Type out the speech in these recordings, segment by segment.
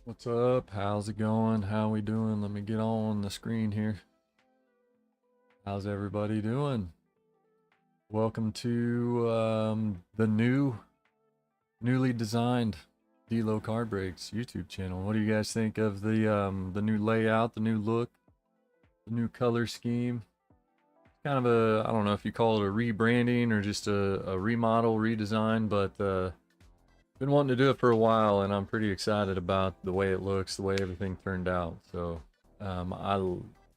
What's up? How's it going? How we doing? Let me get on the screen here. How's everybody doing? Welcome to the newly designed D-Lo Card Breaks YouTube channel. What do you guys think of the new layout, the new look, the new color scheme? Kind of a, I don't know if you call it a rebranding or just a remodel, redesign, but been wanting to do it for a while, and I'm pretty excited about the way it looks, the way everything turned out. So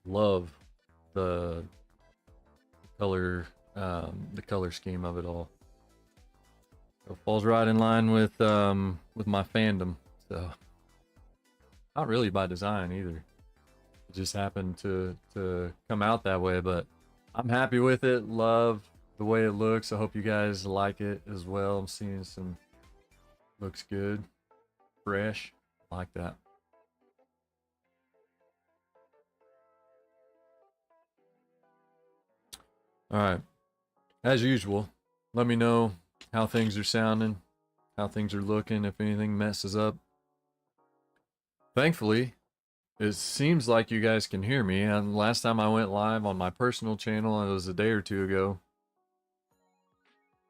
love the color, the color scheme of it all. So it falls right in line with my fandom. So not really by design either. It just happened to come out that way, but I'm happy with it. Love the way it looks. I hope you guys like it as well. I'm seeing some. Looks good, fresh, like that. All right, as usual, let me know how things are sounding, how things are looking, if anything messes up. Thankfully, it seems like you guys can hear me. And last time I went live on my personal channel, it was a day or two ago.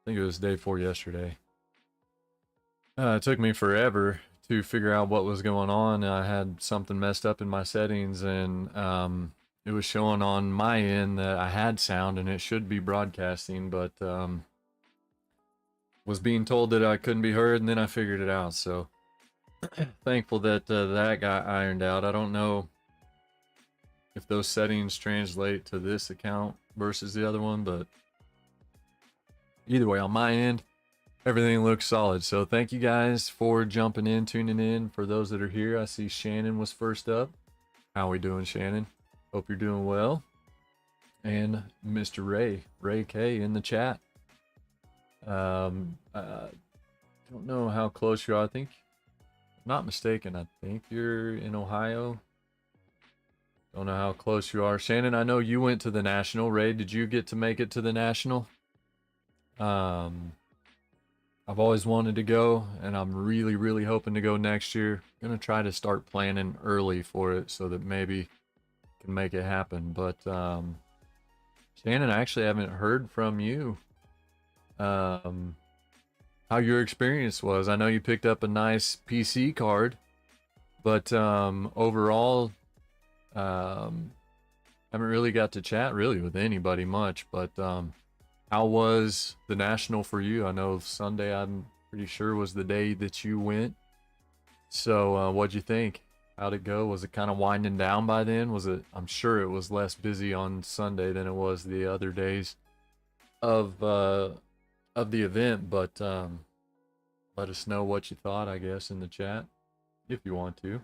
I think it was day before yesterday. It took me forever to figure out what was going on. I had something messed up in my settings, and it was showing on my end that I had sound and it should be broadcasting, but was being told that I couldn't be heard, and then I figured it out. So thankful that that got ironed out. I don't know if those settings translate to this account versus the other one, but either way, on my end, everything looks solid. So thank you guys for jumping in, tuning in. For those that are here, I see Shannon was first up. How we doing, Shannon? Hope you're doing well. And Mr. Ray K in the chat. I don't know how close you are. I think, if I'm not mistaken, I think you're in Ohio. Don't know how close you are. Shannon, I know you went to the National. Ray, did you get to make it to the National? I've always wanted to go, and I'm really hoping to go next year. Gonna try to start planning early for it so that maybe can make it happen. But Shannon, I actually haven't heard from you how your experience was. I know you picked up a nice PC card, but overall, haven't really got to chat really with anybody much. But how was the National for you? I know Sunday, I'm pretty sure, was the day that you went. So what'd you think? How'd it go? Was it kind of winding down by then? Was it? I'm sure it was less busy on Sunday than it was the other days of the event. But let us know what you thought, I guess, in the chat if you want to.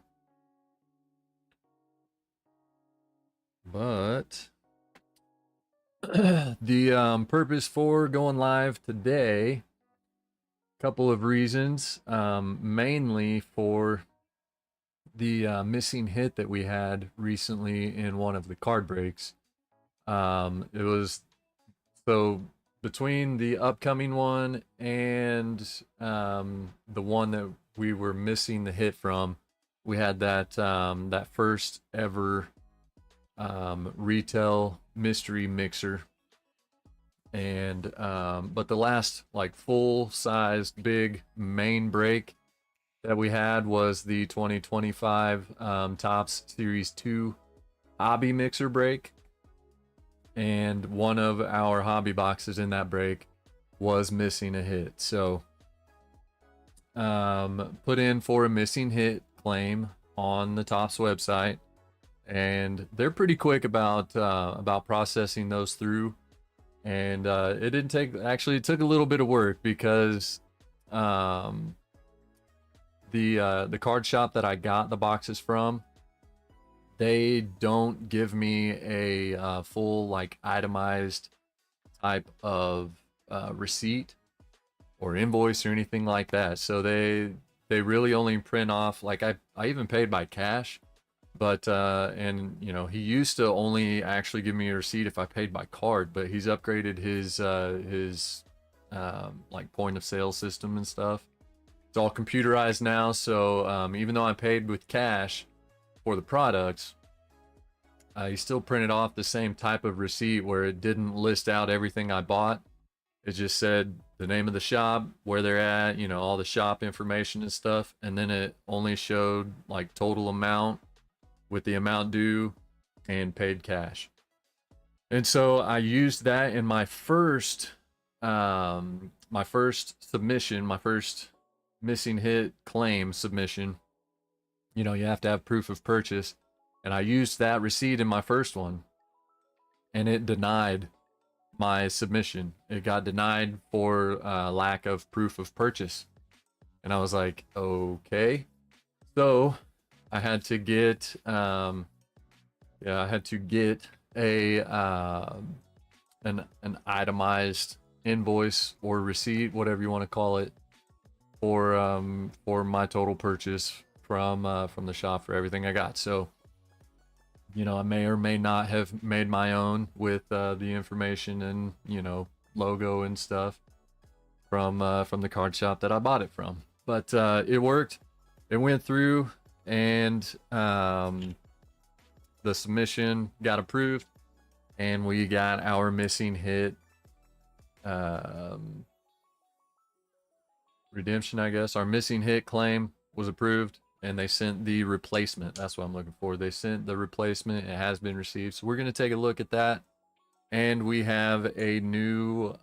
But the purpose for going live today, couple of reasons, mainly for the missing hit that we had recently in one of the card breaks. It was, so between the upcoming one and the one that we were missing the hit from, we had that that first ever retail mystery mixer, and but the last like full-sized big main break that we had was the 2025 Topps Series 2 hobby mixer break, and one of our hobby boxes in that break was missing a hit. So put in for a missing hit claim on the Topps website, and they're pretty quick about processing those through. And it didn't take, actually it took a little bit of work, because the card shop that I got the boxes from, they don't give me a full like itemized type of receipt or invoice or anything like that. So they really only print off, like I even paid by cash. But and you know, he used to only actually give me a receipt if I paid by card, but he's upgraded his like point of sale system and stuff. It's all computerized now, so even though I paid with cash for the products, I still printed off the same type of receipt where it didn't list out everything I bought. It just said the name of the shop, where they're at, you know, all the shop information and stuff, and then it only showed like total amount with the amount due and paid cash. And so I used that in my first submission, my first missing hit claim submission. You know, you have to have proof of purchase, and I used that receipt in my first one, and it denied my submission. It got denied for lack of proof of purchase. And I was like, okay. So I had to get a an itemized invoice or receipt, whatever you want to call it, for my total purchase from the shop for everything I got. So, you know, I may or may not have made my own with the information and, you know, logo and stuff from the card shop that I bought it from. But it worked. It went through, and the submission got approved, and we got our missing hit redemption, I guess. Our missing hit claim was approved, and they sent the replacement. That's what I'm looking for. They sent the replacement. It has been received. So we're going to take a look at that. And we have a new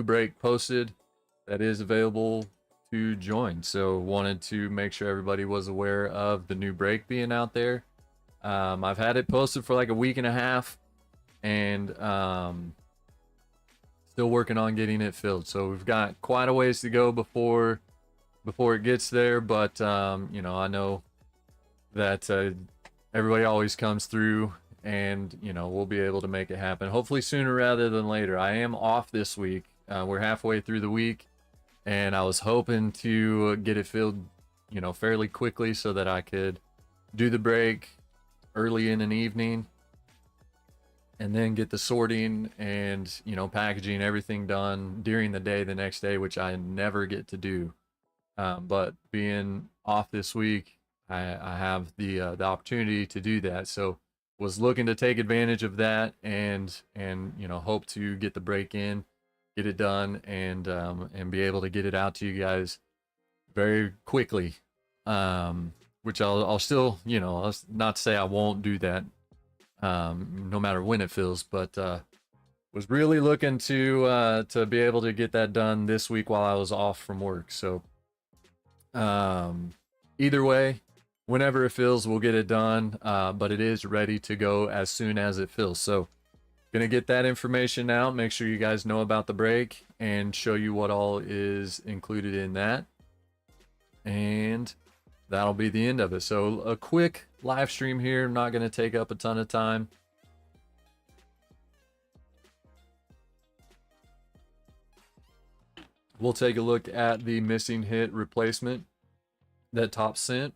break posted that is available to join. So wanted to make sure everybody was aware of the new break being out there. I've had it posted for like a week and a half, and still working on getting it filled. So we've got quite a ways to go before it gets there, but you know, I know that everybody always comes through, and you know, we'll be able to make it happen, hopefully sooner rather than later. I am off this week. We're halfway through the week, and I was hoping to get it filled, you know, fairly quickly so that I could do the break early in an evening, and then get the sorting and, you know, packaging, everything done during the day the next day, which I never get to do. But being off this week, I have the opportunity to do that. So was looking to take advantage of that, and you know, hope to get the break in, get it done, and be able to get it out to you guys very quickly. Which I'll still, you know, I'll not say I won't do that, no matter when it fills, but was really looking to be able to get that done this week while I was off from work. So either way, whenever it fills, we'll get it done, but it is ready to go as soon as it fills. So gonna get that information out, make sure you guys know about the break, and show you what all is included in that, and that'll be the end of it. So a quick live stream here, I'm not going to take up a ton of time. We'll take a look at the missing hit replacement that Top sent,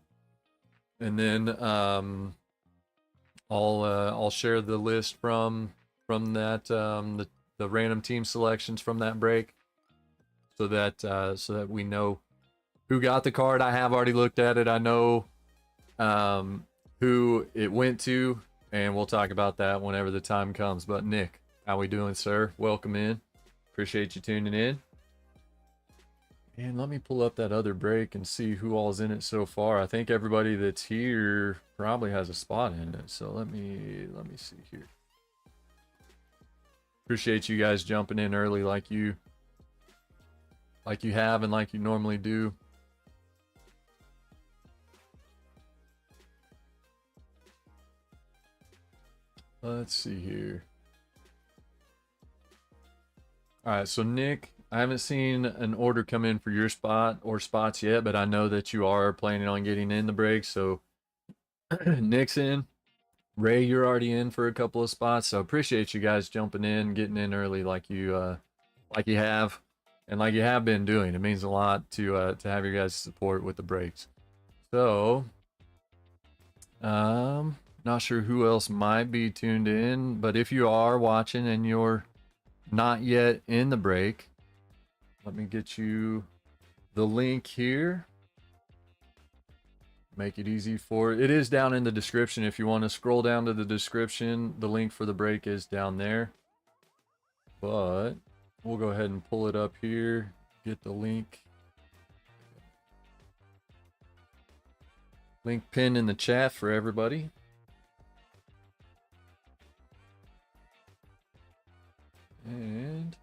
and then I'll share the list from that, the random team selections from that break, so that we know who got the card. I have already looked at it. I know who it went to, and we'll talk about that whenever the time comes. But Nick, how we doing, sir? Welcome in. Appreciate you tuning in. And let me pull up that other break and see who all's in it so far. I think everybody that's here probably has a spot in it. So let me see here. Appreciate you guys jumping in early like you have and like you normally do. Let's see here. All right, so Nick, I haven't seen an order come in for your spot or spots yet, but I know that you are planning on getting in the break. So Nick's in. Ray, you're already in for a couple of spots. So appreciate you guys jumping in, getting in early like you have, and like you have been doing. It means a lot to have your guys' support with the breaks. So not sure who else might be tuned in, but if you are watching and you're not yet in the break, let me get you the link here. Make it easy for it. It is down in the description. If you want to scroll down to the description, the link for the break is down there. But we'll go ahead and pull it up here. Get the link. Link pinned in the chat for everybody. And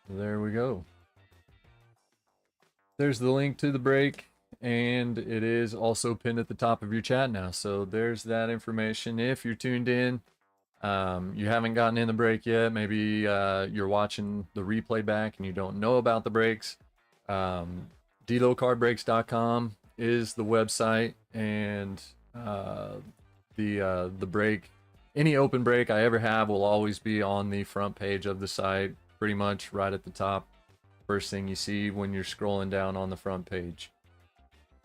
there we go. There's the link to the break, and it is also pinned at the top of your chat now. So there's that information. If you're tuned in, you haven't gotten in the break yet, maybe you're watching the replay back and you don't know about the breaks, delocardbreaks.com is the website, and the break, any open break I ever have will always be on the front page of the site, pretty much right at the top. First thing you see when you're scrolling down on the front page.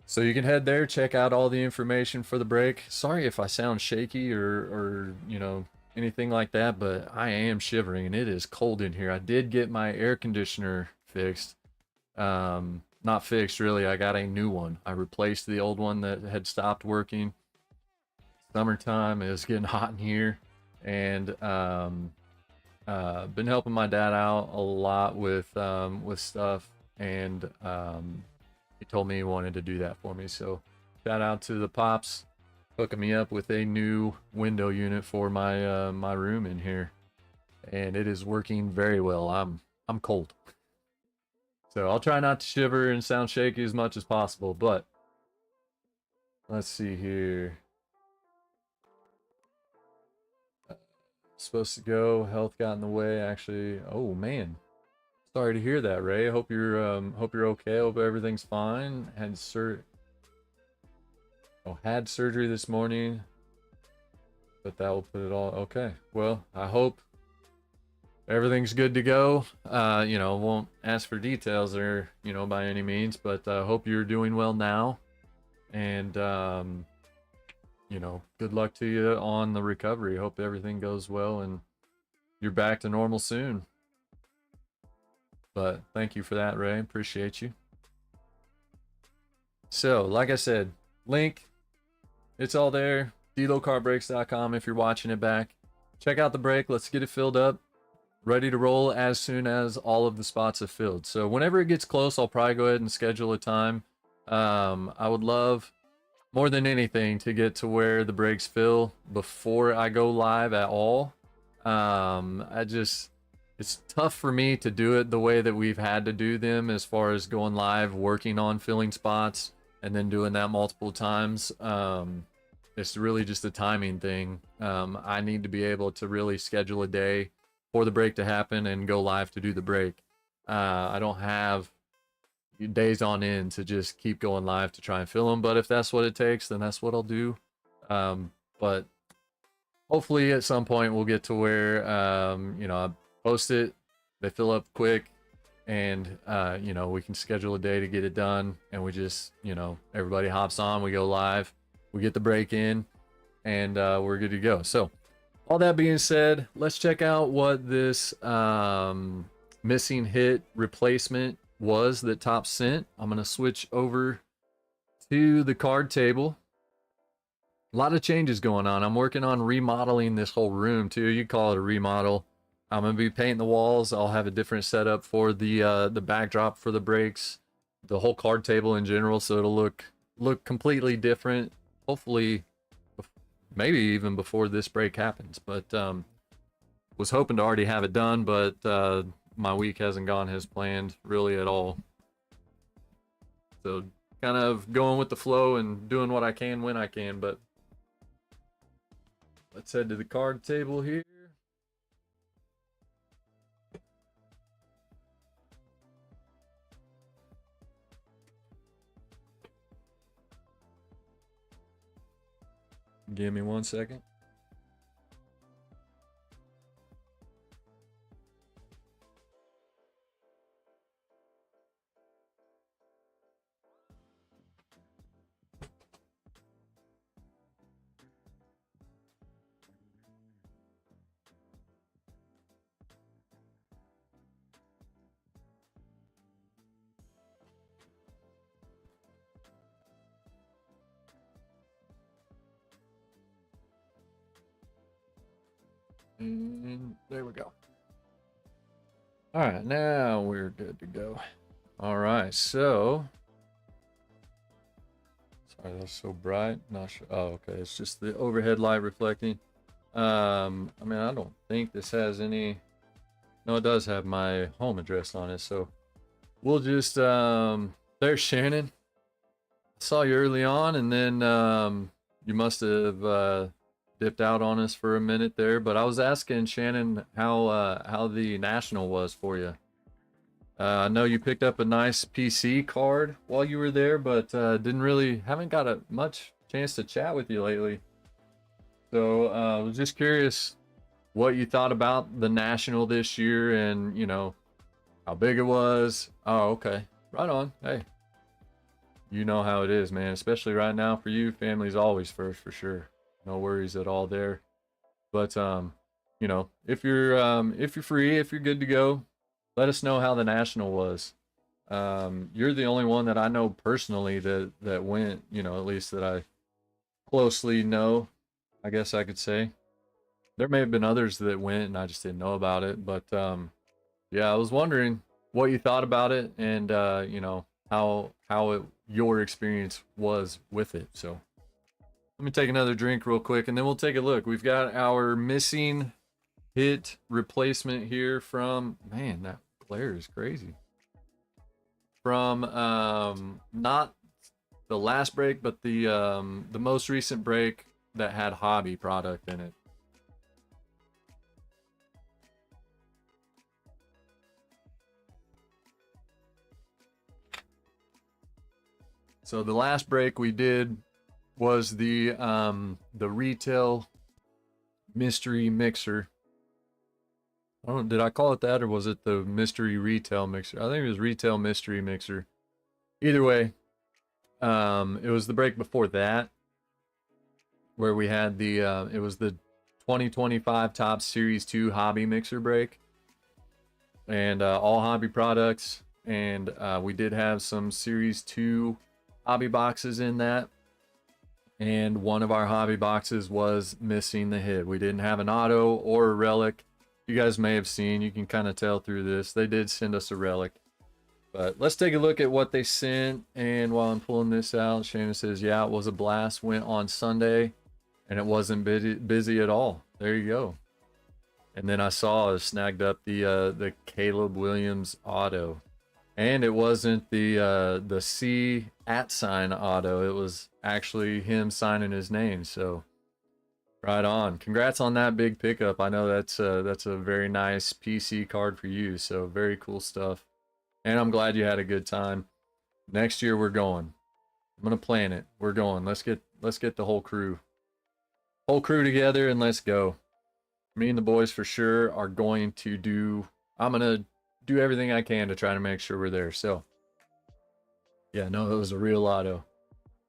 So you can head there, check out all the information for the break. Sorry if I sound shaky or you know, anything like that, but I am shivering and it is cold in here. I did get my air conditioner fixed. Not fixed really, I got a new one. I replaced the old one that had stopped working. Summertime, is getting hot in here, and been helping my dad out a lot with stuff, and he told me he wanted to do that for me. So shout out to the pops hooking me up with a new window unit for my my room in here, and it is working very well. I'm cold, so I'll try not to shiver and sound shaky as much as possible. But let's see here. Supposed to go, health got in the way actually. Oh man, sorry to hear that, Ray. Hope you're okay. Hope everything's fine. Had surgery this morning, but that will put it all okay. Well, I hope everything's good to go. You know, won't ask for details or, you know, by any means, but hope you're doing well now, and you know, good luck to you on the recovery. Hope everything goes well and you're back to normal soon. But thank you for that, Ray. Appreciate you. So, like I said, link, it's all there. delocardbreaks.com if you're watching it back. Check out the break. Let's get it filled up. Ready to roll as soon as all of the spots have filled. So whenever it gets close, I'll probably go ahead and schedule a time. I would love, more than anything, to get to where the breaks fill before I go live at all. It's tough for me to do it the way that we've had to do them, as far as going live, working on filling spots, and then doing that multiple times. It's really just a timing thing. I need to be able to really schedule a day for the break to happen and go live to do the break. I don't have days on end to just keep going live to try and fill them, but if that's what it takes, then that's what I'll do. But hopefully at some point we'll get to where you know, I post it, they fill up quick, and you know, we can schedule a day to get it done, and we just, you know, everybody hops on, we go live, we get the break in, and we're good to go. So all that being said, let's check out what this missing hit replacement was that Top sent. I'm gonna switch over to the card table. A lot of changes going on. I'm working on remodeling this whole room too. You call it a remodel. I'm gonna be painting the walls. I'll have a different setup for the backdrop for the breaks, the whole card table in general, so it'll look completely different. Hopefully, maybe even before this break happens. But was hoping to already have it done, but my week hasn't gone as planned really at all. So kind of going with the flow and doing what I can when I can. But let's head to the card table here. Give me 1 second. And there we go. All right, now we're good to go. All right, so sorry, that's so bright. Not sure. Oh, okay. It's just the overhead light reflecting. I mean, I don't think this has any. No, it does have my home address on it. So we'll just there's Shannon. I saw you early on, and then you must have dipped out on us for a minute there. But I was asking Shannon how the national was for you. I know you picked up a nice PC card while you were there, but haven't got a much chance to chat with you lately. So I was just curious what you thought about the national this year, and how big it was. Oh, okay, right on. Hey, you know how it is, man. Especially right now for you, family's always first for sure. No worries at all there. But if you're free, if you're good to go, let us know how the national was. You're the only one that I know personally that went, at least that I closely know, I guess I could say. There may have been others that went and I just didn't know about it, but yeah, I was wondering what you thought about it, and how your experience was with it. So let me take another drink real quick and then we'll take a look. We've got our missing hit replacement here from, man, that glare is crazy. From not the last break, but the most recent break that had hobby product in it. So the last break we did was the retail mystery mixer. Oh, did I call it that, or was it the mystery retail mixer? I think it was retail mystery mixer. Either way, it was the break before that where we had it was the 2025 Topps Series 2 hobby mixer break, and all hobby products, and we did have some Series 2 hobby boxes in that, and one of our hobby boxes was missing the hit. We didn't have an auto or a relic. You guys may have seen, you can kind of tell through this, they did send us a relic. But let's take a look at what they sent. And while I'm pulling this out, Shannon says, yeah, it was a blast. Went on Sunday and it wasn't busy at all. There you go. And then I saw I snagged up the Caleb Williams auto. And it wasn't the C @ auto. It was actually him signing his name. So right on. Congrats on that big pickup. I know that's a very nice PC card for you. So very cool stuff. And I'm glad you had a good time. Next year we're going. I'm gonna plan it. We're going. Let's get the whole crew together and let's go. Me and the boys for sure are going to do. I'm gonna do everything I can to try to make sure we're there. So yeah, no, it was a real auto.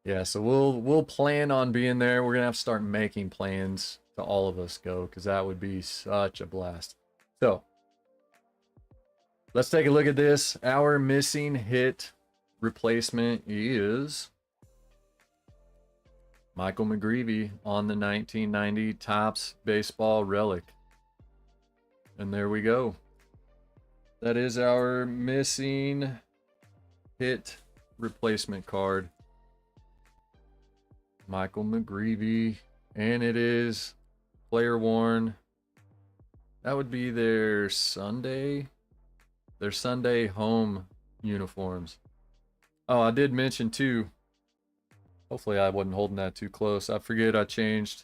Yeah, so we'll plan on being there. We're gonna have to start making plans to all of us go, because that would be such a blast. So let's take a look at this. Our missing hit replacement is Michael McGreevy on the 1990 Topps Baseball Relic. And there we go. That is our missing hit replacement card. Michael McGreevy. And it is player worn. That would be their Sunday home uniforms. Oh, I did mention too, hopefully I wasn't holding that too close. I forget I changed.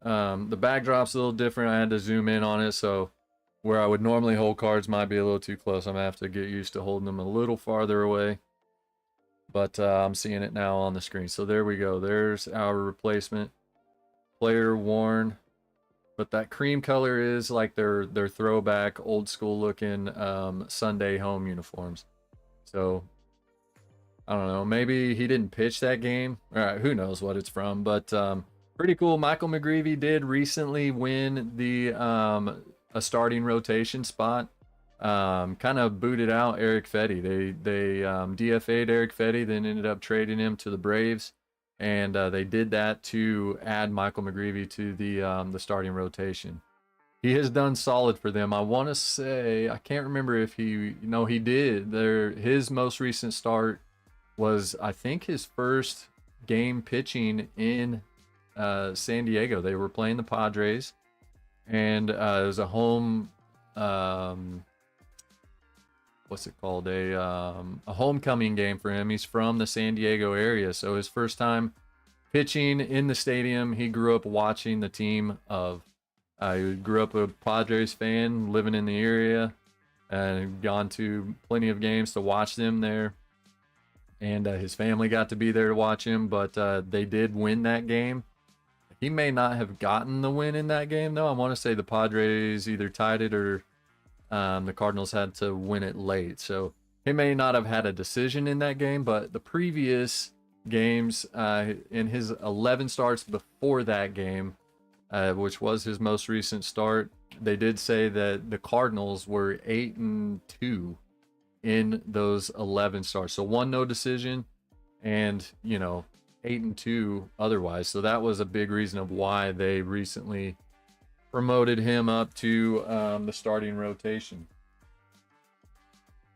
The backdrop's a little different. I had to zoom in on it, so where I would normally hold cards might be a little too close. I'm gonna have to get used to holding them a little farther away. But I'm seeing it now on the screen. So there we go. There's our replacement. Player worn. But that cream color is like their throwback, old school looking Sunday home uniforms. So I don't know. Maybe he didn't pitch that game. All right, who knows what it's from? But pretty cool. Michael McGreevy did recently win the a starting rotation spot. Kind of booted out Erick Fedde. They DFA'd Erick Fedde, then ended up trading him to the Braves, and they did that to add Michael McGreevy to the starting rotation. he has done solid for them. I want to say, I can't remember if he, no, he did. His most recent start was, I think, his first game pitching in San Diego. They were playing the Padres, and it was a home, what's it called? A homecoming game for him. He's from the San Diego area, so his first time pitching in the stadium. He grew up watching the team of. He grew up a Padres fan, living in the area, and gone to plenty of games to watch them there. And his family got to be there to watch him, but they did win that game. He may not have gotten the win in that game, though. I want to say the Padres either tied it or the Cardinals had to win it late. So he may not have had a decision in that game, but the previous games, in his 11 starts before that game, which was his most recent start, they did say that the Cardinals were 8-2 in those 11 starts. So one no decision, and 8-2 otherwise. So that was a big reason of why they recently promoted him up to the starting rotation.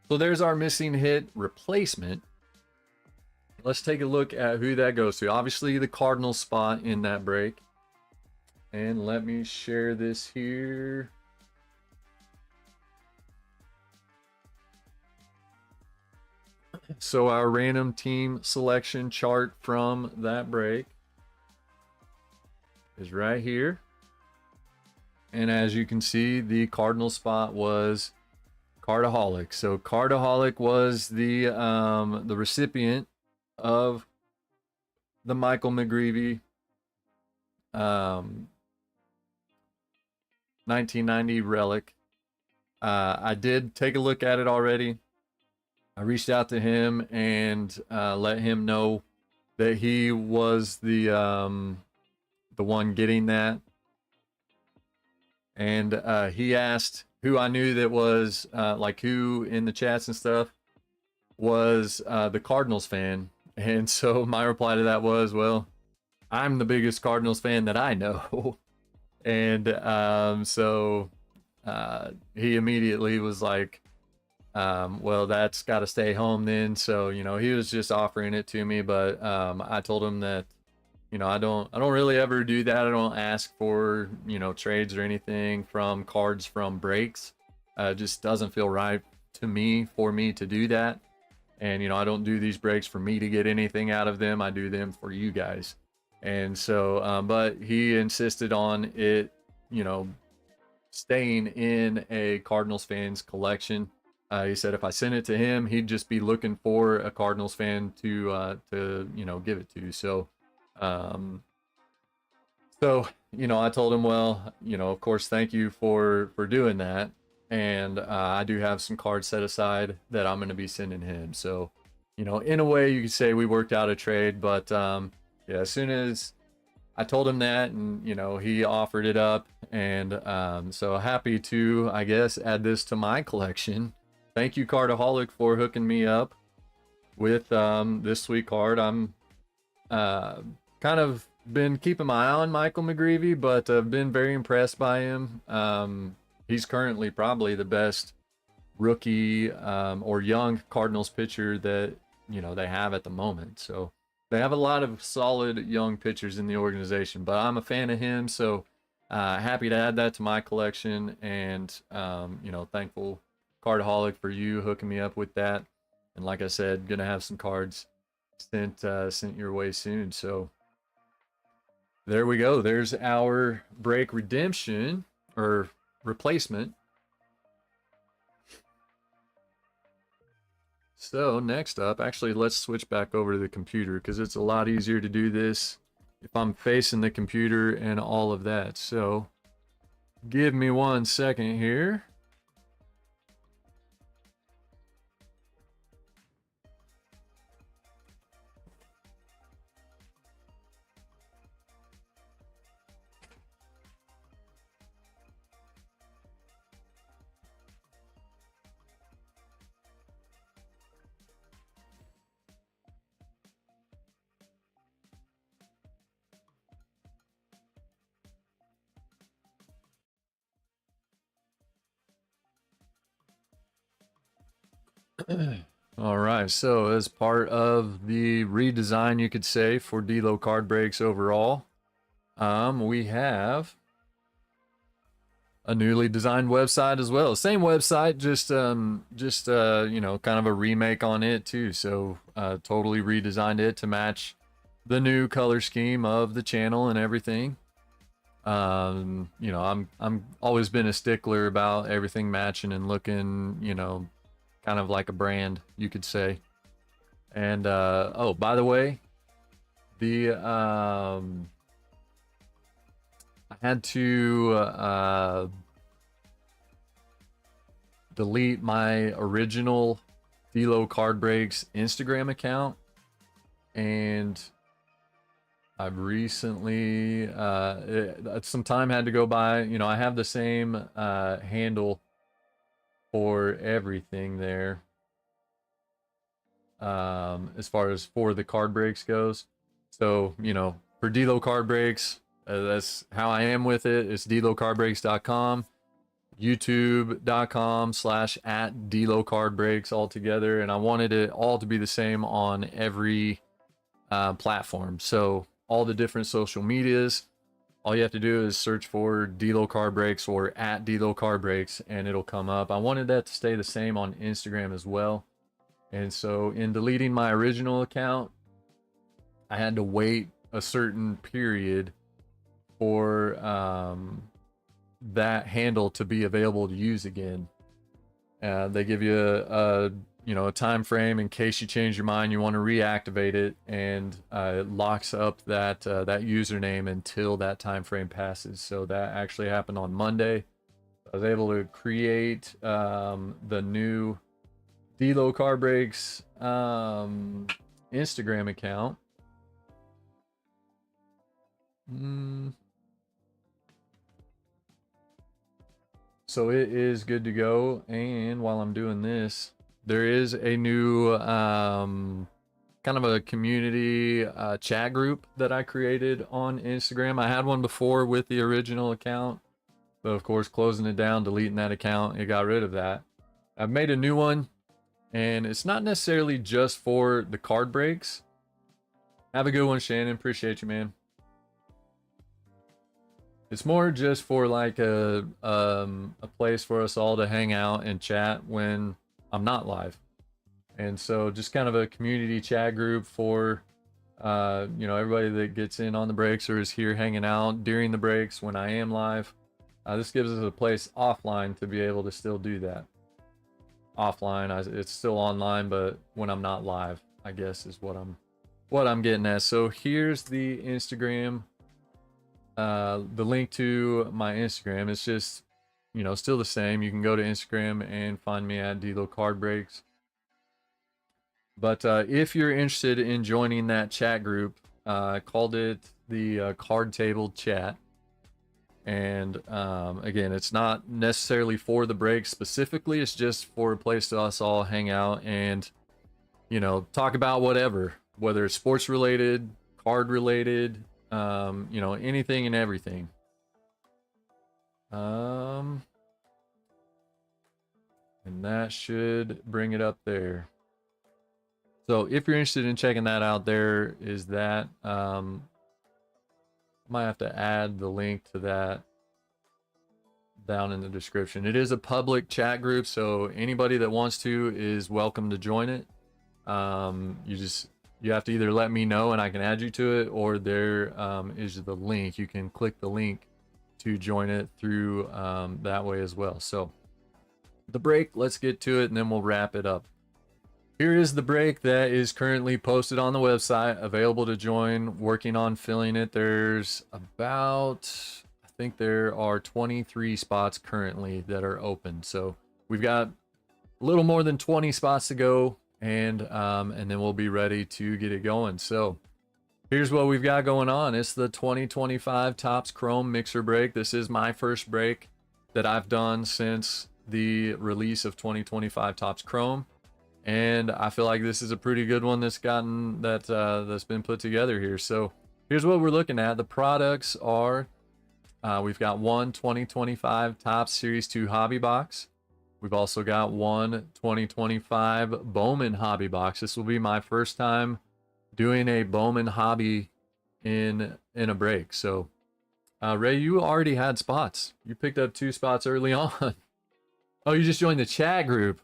So there's our missing hit replacement. Let's take a look at who that goes to. Obviously the Cardinals spot in that break. And let me share this here. So our random team selection chart from that break is right here. And as you can see, the Cardinal spot was Cardaholic. So Cardaholic was the recipient of the Michael McGreevy 1990 relic. I did take a look at it already. I reached out to him and let him know that he was the one getting that. And he asked who I knew that was like who in the chats and stuff was the Cardinals fan. And so my reply to that was, well, I'm the biggest Cardinals fan that I know. And so he immediately was like, well, that's got to stay home then. So, he was just offering it to me, but I told him that, I don't really ever do that. I don't ask for, trades or anything from cards from breaks. It just doesn't feel right to me for me to do that. And, I don't do these breaks for me to get anything out of them. I do them for you guys. And so, but he insisted on it, staying in a Cardinals fans collection. He said if I sent it to him, he'd just be looking for a Cardinals fan to give it to. So, I told him, well, of course, thank you for doing that. And I do have some cards set aside that I'm going to be sending him. So, in a way, you could say we worked out a trade, but yeah, as soon as I told him that, and he offered it up, and so happy to, I guess, add this to my collection. Thank you, Cardaholic, for hooking me up with this sweet card. I'm kind of been keeping my eye on Michael McGreevy, but I've been very impressed by him. He's currently probably the best rookie or young Cardinals pitcher that they have at the moment. So they have a lot of solid young pitchers in the organization, but I'm a fan of him, so happy to add that to my collection, and thankful, Cardaholic, for you hooking me up with that. And like I said, gonna have some cards sent your way soon. So there we go. There's our break redemption or replacement. So next up, actually, let's switch back over to the computer because it's a lot easier to do this if I'm facing the computer and all of that. So give me 1 second here. All right, so as part of the redesign, you could say, for Delo card breaks overall, we have a newly designed website as well. Same website, just you know, kind of a remake on it too. So totally redesigned it to match the new color scheme of the channel and everything. You know, I'm always been a stickler about everything matching and looking, you know, kind of like a brand, you could say. And oh, by the way, the I had to delete my original Delo Card Breaks Instagram account, and I've recently some time had to go by. You know, I have the same handle for everything there, as far as for the card breaks goes. So, you know, for Delo Card Breaks, that's how I am with it. It's delocardbreaks.com, youtube.com/at Delo Card Breaks all together. And I wanted it all to be the same on every platform. So all the different social medias, all you have to do is search for Delo Card Breaks or at Delo Card Breaks, and it'll come up. I wanted that to stay the same on Instagram as well. And so in deleting my original account, I had to wait a certain period for that handle to be available to use again. They give you a you know, a time frame in case you change your mind, you want to reactivate it, and it locks up that that username until that time frame passes. So that actually happened on Monday. I was able to create the new Delo Card Breaks Instagram account. So it is good to go. And while I'm doing this, there is a new kind of a community chat group that I created on Instagram. I had one before with the original account, but of course, closing it down, deleting that account, it got rid of that. I've made a new one, and it's not necessarily just for the card breaks. Have a good one, Shannon. Appreciate you, man. It's more just for like a place for us all to hang out and chat when I'm not live. And so just kind of a community chat group for you know, everybody that gets in on the breaks or is here hanging out during the breaks when I am live. This gives us a place offline to be able to still do that. Offline, it's still online, but when I'm not live, I guess is what I'm getting at. So here's the Instagram. The link to my Instagram, it's just, you know, still the same. You can go to Instagram and find me at Delo Card Breaks. But if you're interested in joining that chat group, I called it the Card Table Chat. And again, it's not necessarily for the break specifically. It's just for a place to us all hang out and, you know, talk about whatever, whether it's sports related, card related, you know, anything and everything. And that should bring it up there. So if you're interested in checking that out, there is that. Might have to add the link to that down in the description. It is a public chat group, so anybody that wants to is welcome to join it. You have to either let me know and I can add you to it, or there is the link. You can click the link to join it through that way as well. So the break, let's get to it and then we'll wrap it up. Here is the break that is currently posted on the website, available to join, working on filling it. There's about, I think there are 23 spots currently that are open. So we've got a little more than 20 spots to go, and then we'll be ready to get it going. So here's what we've got going on. It's the 2025 Topps Chrome Mixer break. This is my first break that I've done since the release of 2025 Topps Chrome. And I feel like this is a pretty good one that's been put together here. So here's what we're looking at. The products are, we've got one 2025 Topps Series 2 Hobby Box. We've also got one 2025 Bowman hobby box. This will be my first time doing a Bowman hobby in a break. So Ray, you already had spots. You picked up 2 spots early on. Oh, you just joined the chat group.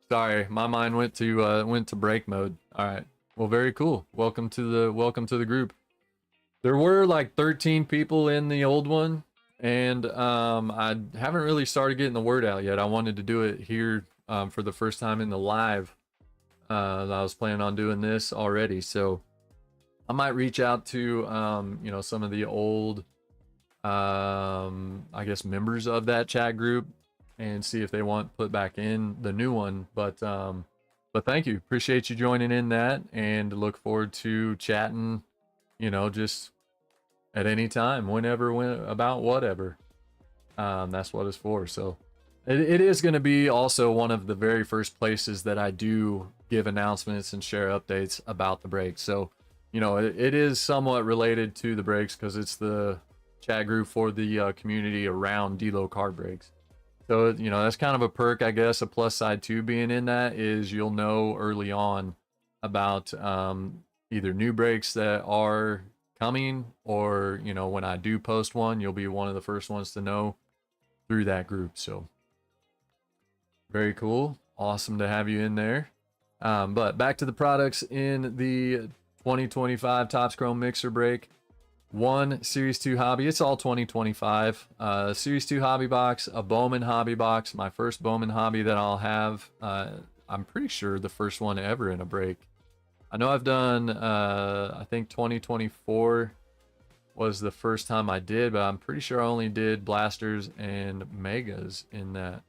Sorry, my mind went to break mode. All right. Well, very cool. Welcome to the group. There were like 13 people in the old one, and I haven't really started getting the word out yet. I wanted to do it here for the first time in the live. I was planning on doing this already, so I might reach out to you know, some of the old I guess members of that chat group and see if they want put back in the new one. But thank you, appreciate you joining in that, and look forward to chatting, you know, just at any time, whenever, about whatever. That's what it's for. So it is going to be also one of the very first places that I do give announcements and share updates about the breaks. So, you know, it is somewhat related to the breaks because it's the chat group for the community around Delo card breaks. So, you know, that's kind of a perk, I guess. A plus side to being in that is you'll know early on about either new breaks that are coming, or, you know, when I do post one, you'll be one of the first ones to know through that group. So very cool. Awesome to have you in there. But back to the products in the 2025 Topps Chrome Mixer break. One Series 2 hobby. It's all 2025. Series 2 hobby box, a Bowman hobby box. My first Bowman hobby that I'll have. I'm pretty sure the first one ever in a break. I know I've done, I think 2024 was the first time I did, but I'm pretty sure I only did blasters and megas in that.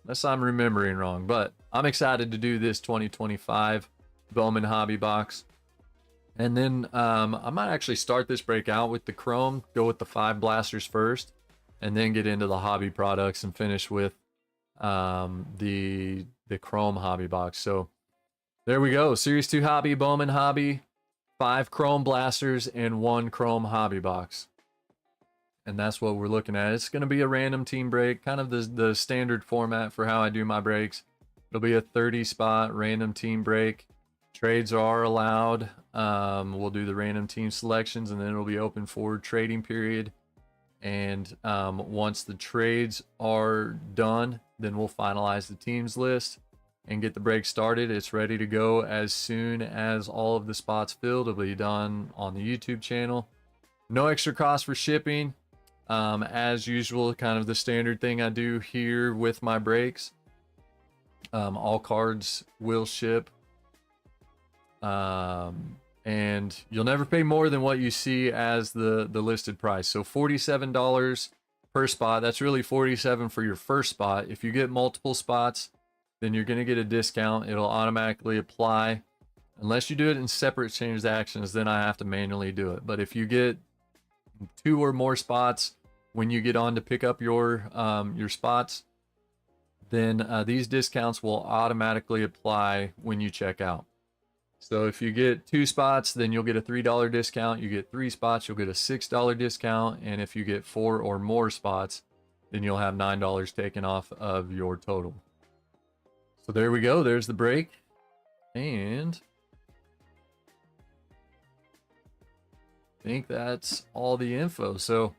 Unless I'm remembering wrong, but I'm excited to do this 2025 Bowman hobby box. And then I might actually start this break out with the Chrome, go with the 5 blasters first, and then get into the hobby products and finish with the Chrome hobby box. So there we go. Series 2 hobby, Bowman hobby, 5 Chrome blasters, and 1 Chrome hobby box. And that's what we're looking at. It's going to be a random team break, kind of the standard format for how I do my breaks. It'll be a 30 spot random team break. Trades are allowed. We'll do the random team selections, and then it'll be open for trading period. And once the trades are done, then we'll finalize the teams list and get the break started. It's ready to go as soon as all of the spots filled. It'll be done on the YouTube channel. No extra cost for shipping. As usual, kind of the standard thing I do here with my breaks. All cards will ship. And you'll never pay more than what you see as the listed price. So $47 per spot. That's really $47 for your first spot. If you get multiple spots, then you're going to get a discount. It'll automatically apply. Unless you do it in separate transactions, then I have to manually do it. But if you get 2 or more spots when you get on to pick up your spots, then these discounts will automatically apply when you check out. So if you get 2 spots, then you'll get a $3 discount. You get 3 spots, you'll get a $6 discount. And if you get 4 or more spots, then you'll have $9 taken off of your total. So there we go. There's the break. And I think that's all the info. So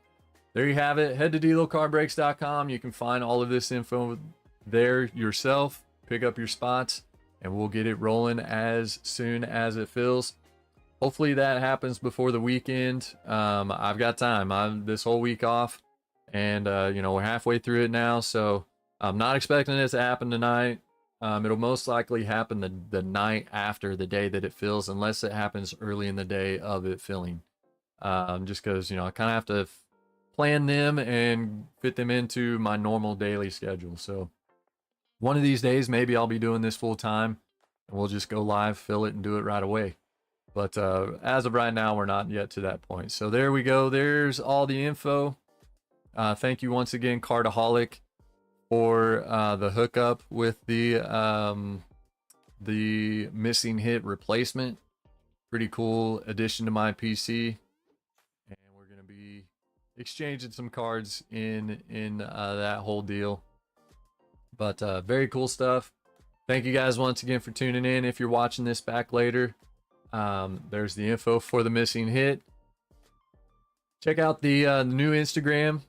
there you have it. Head to delocardbreaks.com. You can find all of this info there yourself. Pick up your spots, and we'll get it rolling as soon as it fills. Hopefully that happens before the weekend. I've got time. I'm this whole week off, and you know, we're halfway through it now, so I'm not expecting it to happen tonight. It'll most likely happen the night after the day that it fills, unless it happens early in the day of it filling. Just because, you know, I kind of have to plan them and fit them into my normal daily schedule. So one of these days, maybe I'll be doing this full time, and we'll just go live, fill it, and do it right away. But as of right now, we're not yet to that point. So there we go. There's all the info. Thank you once again, Cardaholic, for the hookup with the missing hit replacement. Pretty cool addition to my PC. And we're going to be exchanging some cards in that whole deal. But very cool stuff. Thank you guys once again for tuning in. If you're watching this back later, there's the info for the missing hit. Check out the new Instagram.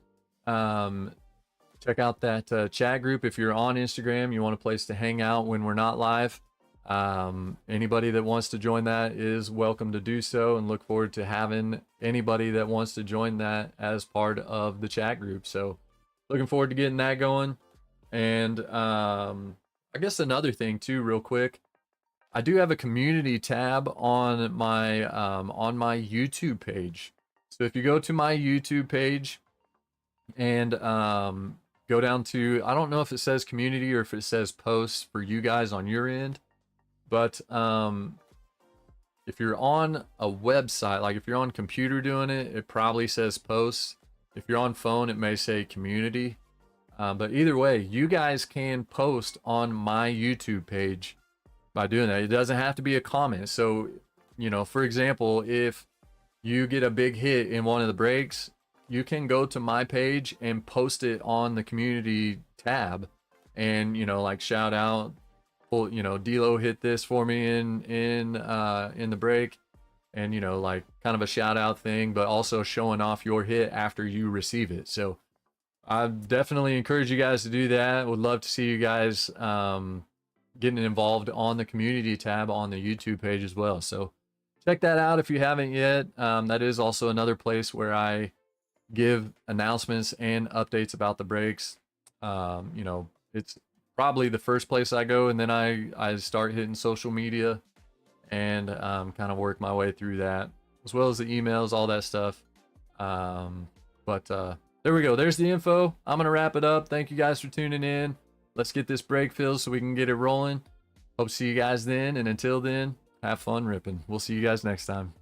Check out that chat group. If you're on Instagram, you want a place to hang out when we're not live. Anybody that wants to join that is welcome to do so, and look forward to having anybody that wants to join that as part of the chat group. So looking forward to getting that going. And I guess another thing too, real quick, I do have a community tab on my YouTube page. So if you go to my YouTube page and go down to, I don't know if it says community or if it says posts for you guys on your end, but if you're on a website, like if you're on computer doing it, it probably says posts. If you're on phone, it may say community. But either way, you guys can post on my YouTube page by doing that. It doesn't have to be a comment. So, you know, for example, if you get a big hit in one of the breaks, you can go to my page and post it on the community tab, and, you know, like shout out, well, you know, D-Lo hit this for me in the break, and, you know, like kind of a shout out thing, but also showing off your hit after you receive it. So I definitely encourage you guys to do that. Would love to see you guys getting involved on the community tab on the YouTube page as well. So check that out if you haven't yet. That is also another place where I give announcements and updates about the breaks. You know, it's probably the first place I go, and then I start hitting social media and kind of work my way through that, as well as the emails, all that stuff. There we go. There's the info. I'm going to wrap it up. Thank you guys for tuning in. Let's get this break filled so we can get it rolling. Hope to see you guys then. And until then, have fun ripping. We'll see you guys next time.